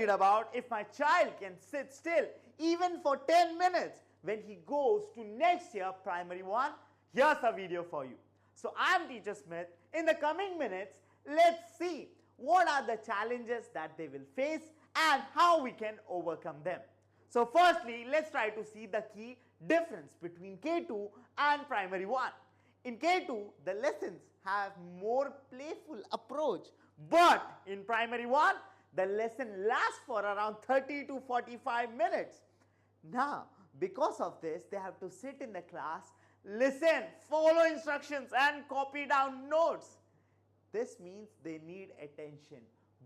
worried about if my child can sit still even for 10 minutes when he goes to next year primary 1? Here's a video for you. So I'm Teacher Smith. In the coming minutes, let's see what are the challenges that they will face and how we can overcome them. So firstly, let's try to see the key difference between K2 and primary 1. In K2, the lessons have more playful approach, but in primary 1, the lesson lasts for around 30 to 45 minutes. Now, because of this, they have to sit in the class, listen, follow instructions and copy down notes. This means they need attention.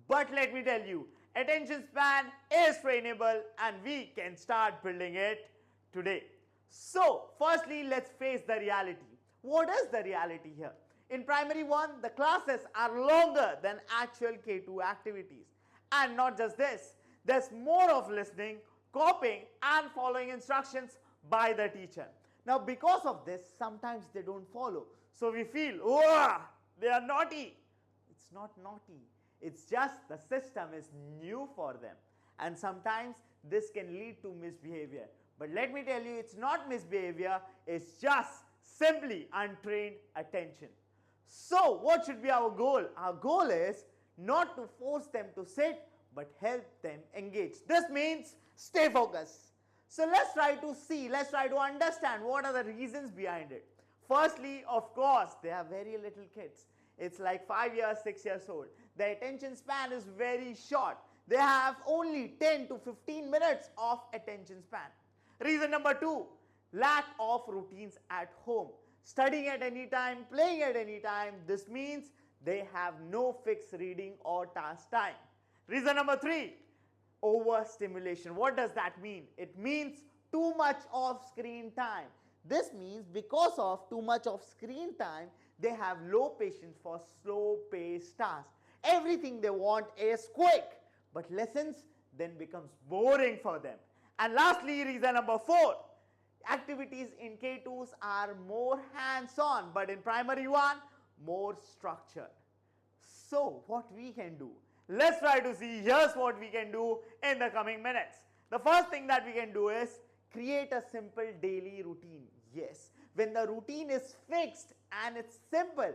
But let me tell you, attention span is trainable and we can start building it today. So, firstly, let's face the reality. What is the reality here? In primary 1, the classes are longer than actual K2 activities. And not just this, there's more of listening, copying and following instructions by the teacher. Now, because of this, sometimes they don't follow. So we feel, oh, they are naughty. It's not naughty. It's just the system is new for them. And sometimes this can lead to misbehavior. But let me tell you, it's not misbehavior. It's just simply untrained attention. So what should be our goal? Our goal is not to force them to sit, but help them engage. This means stay focused. So let's try to understand what are the reasons behind it. Firstly, of course, they are very little kids. It's like 5 years, 6 years old. Their attention span is very short. They have only 10 to 15 minutes of attention span. Reason number 2, lack of routines at home. Studying at any time, playing at any time. This means they have no fixed reading or task time. Reason number 3, overstimulation. What does that mean? It means too much of screen time. This means because of too much of screen time, they have low patience for slow-paced tasks. Everything they want is quick, but lessons then becomes boring for them. And lastly, reason number 4, activities in K2s are more hands-on, but in primary 1, more structured. So what we can do? Let's try to see. Here's what we can do in the coming minutes. The first thing that we can do is create a simple daily routine. Yes, when the routine is fixed and it's simple,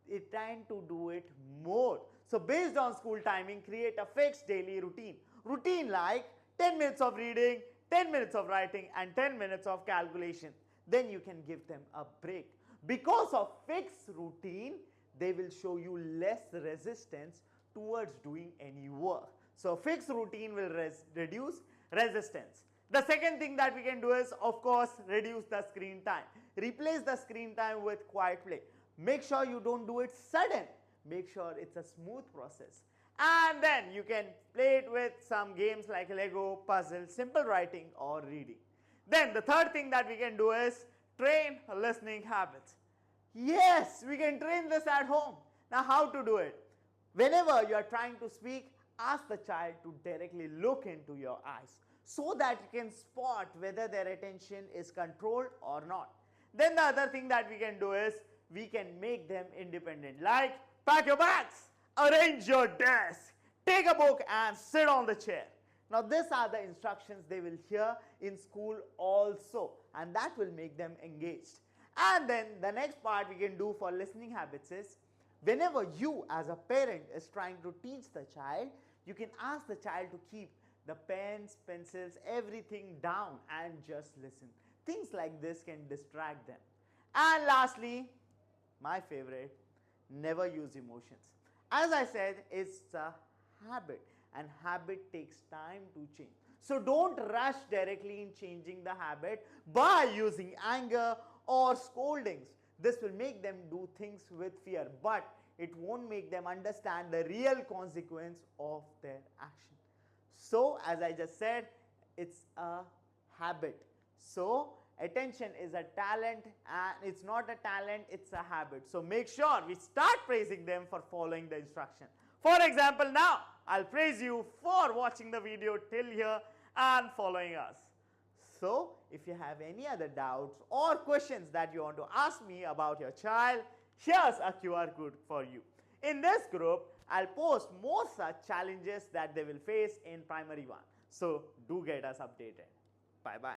it tend to do it more. So based on school timing, create a fixed daily routine. Routine like 10 minutes of reading, 10 minutes of writing and 10 minutes of calculation. Then you can give them a break. Because of fixed routine, they will show you less resistance towards doing any work. So fixed routine will reduce resistance. The second thing that we can do is, of course, reduce the screen time. Replace the screen time with quiet play. Make sure you don't do it sudden. Make sure it's a smooth process. And then you can play it with some games like Lego, puzzle, simple writing or reading. Then the third thing that we can do is train listening habits. Yes, we can train this at home. Now how to do it? Whenever you are trying to speak, ask the child to directly look into your eyes so that you can spot whether their attention is controlled or not. Then the other thing that we can do is we can make them independent, like pack your bags, arrange your desk, take a book and sit on the chair. Now these are the instructions they will hear in school also, and that will make them engaged. And then the next part we can do for listening habits is, whenever you as a parent is trying to teach the child, you can ask the child to keep the pens, pencils, everything down and just listen. Things like this can distract them. And lastly, my favorite, never use emotions. As I said, it's a habit and habit takes time to change. So don't rush directly in changing the habit by using anger or scoldings. This will make them do things with fear, but it won't make them understand the real consequence of their action. So as I just said, it's a habit. So attention is a talent, and it's not a talent, it's a habit. So make sure we start praising them for following the instruction. For example, now I'll praise you for watching the video till here and following us. So if you have any other doubts or questions that you want to ask me about your child, here's a QR code for you. In this group, I'll post more such challenges that they will face in primary 1. So do get us updated. Bye bye.